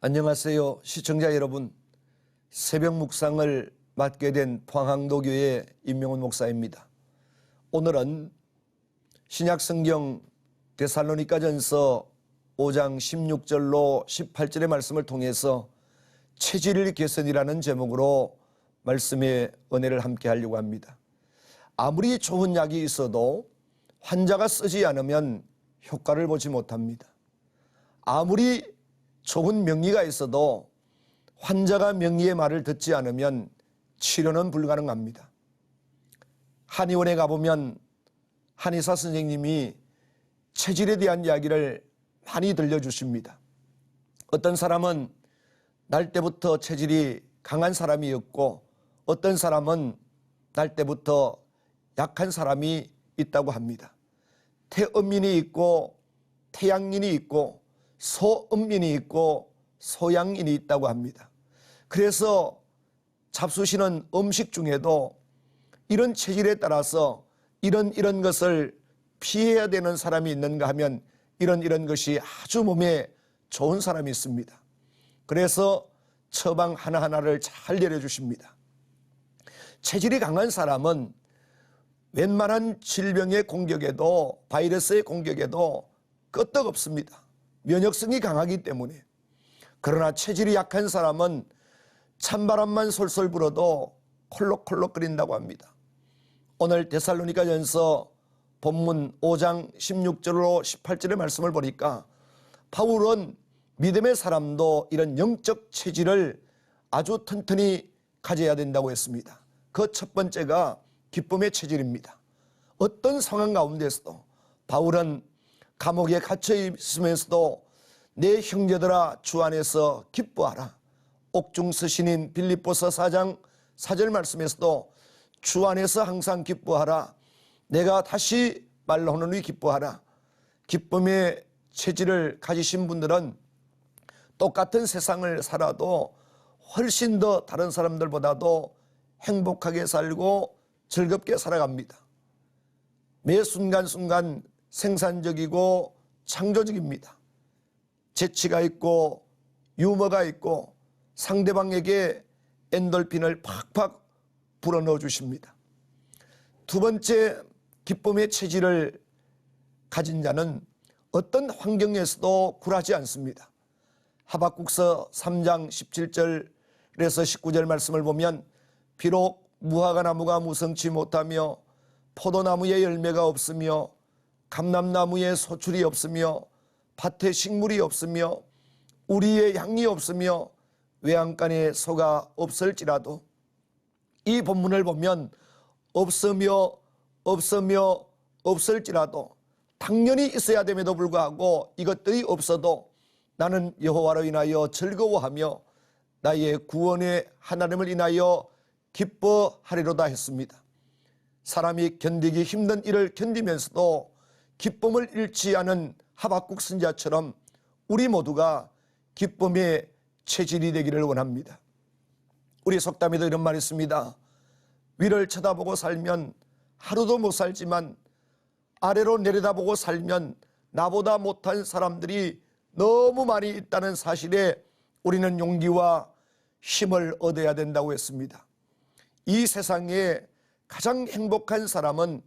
안녕하세요. 시청자 여러분. 새벽 묵상을 맡게 된 포항항도교회 임명훈 목사입니다. 오늘은 신약성경 데살로니가전서 5장 16절로 18절의 말씀을 통해서 체질 개선이라는 제목으로 말씀의 은혜를 함께 하려고 합니다. 아무리 좋은 약이 있어도 환자가 쓰지 않으면 효과를 보지 못합니다. 아무리 좋은 명의가 있어도 환자가 명의의 말을 듣지 않으면 치료는 불가능합니다. 한의원에 가보면 한의사 선생님이 체질에 대한 이야기를 많이 들려주십니다. 어떤 사람은 날 때부터 체질이 강한 사람이었고 어떤 사람은 날 때부터 약한 사람이 있다고 합니다. 태음인이 있고 태양인이 있고 소음인이 있고 소양인이 있다고 합니다. 그래서 잡수시는 음식 중에도 이런 체질에 따라서 이런 것을 피해야 되는 사람이 있는가 하면 이런 것이 아주 몸에 좋은 사람이 있습니다. 그래서 처방 하나하나를 잘 내려주십니다. 체질이 강한 사람은 웬만한 질병의 공격에도 바이러스의 공격에도 끄떡없습니다. 면역성이 강하기 때문에. 그러나 체질이 약한 사람은 찬바람만 솔솔 불어도 콜록콜록거린다고 합니다. 오늘 데살로니가전서 본문 5장 16절로 18절의 말씀을 보니까 바울은 믿음의 사람도 이런 영적 체질을 아주 튼튼히 가져야 된다고 했습니다. 그 첫 번째가 기쁨의 체질입니다. 어떤 상황 가운데서도 바울은 감옥에 갇혀 있으면서도 내 형제들아 주 안에서 기뻐하라. 옥중 서신인 빌립보서 4장 4절 말씀에서도 주 안에서 항상 기뻐하라. 내가 다시 말하노니 기뻐하라. 기쁨의 체질을 가지신 분들은 똑같은 세상을 살아도 훨씬 더 다른 사람들보다도 행복하게 살고 즐겁게 살아갑니다. 매 순간순간 생산적이고 창조적입니다. 재치가 있고 유머가 있고 상대방에게 엔돌핀을 팍팍 불어넣어 주십니다. 두 번째, 기쁨의 체질을 가진 자는 어떤 환경에서도 굴하지 않습니다. 하박국서 3장 17절에서 19절 말씀을 보면 비록 무화과 나무가 무성치 못하며 포도나무에 열매가 없으며 감람나무에 소출이 없으며 밭에 식물이 없으며 우리의 양이 없으며 외양간에 소가 없을지라도, 이 본문을 보면 없으며 없을지라도 당연히 있어야 됨에도 불구하고 이것들이 없어도 나는 여호와로 인하여 즐거워하며 나의 구원의 하나님을 인하여 기뻐하리로다 했습니다. 사람이 견디기 힘든 일을 견디면서도 기쁨을 잃지 않은 하박국 선지자처럼 우리 모두가 기쁨의 체질이 되기를 원합니다. 우리 속담에도 이런 말이 있습니다. 위를 쳐다보고 살면 하루도 못 살지만 아래로 내려다보고 살면 나보다 못한 사람들이 너무 많이 있다는 사실에 우리는 용기와 힘을 얻어야 된다고 했습니다. 이 세상에 가장 행복한 사람은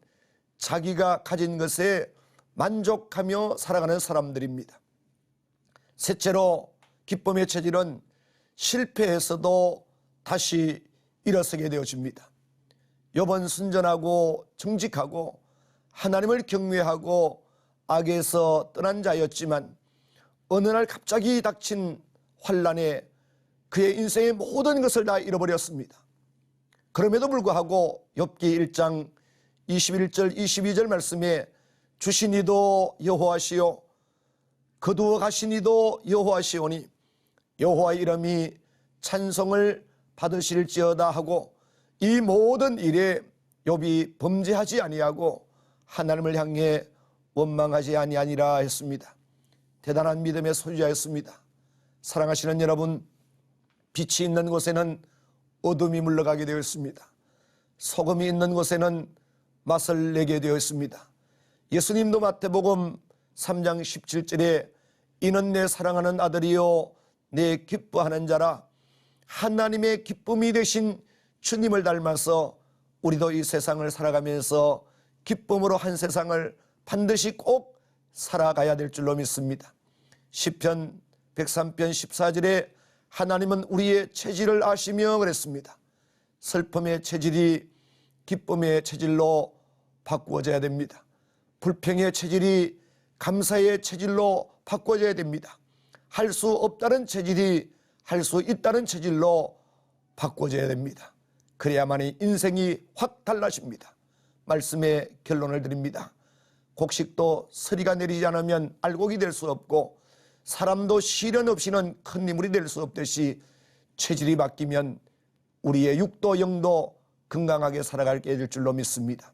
자기가 가진 것에 만족하며 살아가는 사람들입니다. 셋째로, 기쁨의 체질은 실패해서도 다시 일어서게 되어집니다. 욥은 순전하고 정직하고 하나님을 경외하고 악에서 떠난 자였지만 어느 날 갑자기 닥친 환난에 그의 인생의 모든 것을 다 잃어버렸습니다. 그럼에도 불구하고 욥기 1장 21절 22절 말씀에 주신 이도 여호와시요 거두어 가신 이도 여호와시오니 여호와의 이름이 찬송을 받으실지어다 하고 이 모든 일에 욥이 범죄하지 아니하고 하나님을 향해 원망하지 아니하니라 했습니다. 대단한 믿음의 소유자였습니다. 사랑하시는 여러분, 빛이 있는 곳에는 어둠이 물러가게 되어 있습니다. 소금이 있는 곳에는 맛을 내게 되어 있습니다. 예수님도 마태복음 3장 17절에 이는 내 사랑하는 아들이요 내 기뻐하는 자라. 하나님의 기쁨이 되신 주님을 닮아서 우리도 이 세상을 살아가면서 기쁨으로 한 세상을 반드시 꼭 살아가야 될 줄로 믿습니다. 시편 103편 14절에 하나님은 우리의 체질을 아시며 그랬습니다. 슬픔의 체질이 기쁨의 체질로 바꾸어져야 됩니다. 불평의 체질이 감사의 체질로 바꾸어져야 됩니다. 할 수 없다는 체질이 할 수 있다는 체질로 바꾸어져야 됩니다. 그래야만이 인생이 확 달라집니다. 말씀의 결론을 드립니다. 곡식도 서리가 내리지 않으면 알곡이 될 수 없고 사람도 시련 없이는 큰 인물이 될 수 없듯이 체질이 바뀌면 우리의 육도 영도 건강하게 살아가게 될 줄로 믿습니다.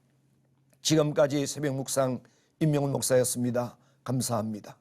지금까지 새벽 묵상 임명훈 목사였습니다. 감사합니다.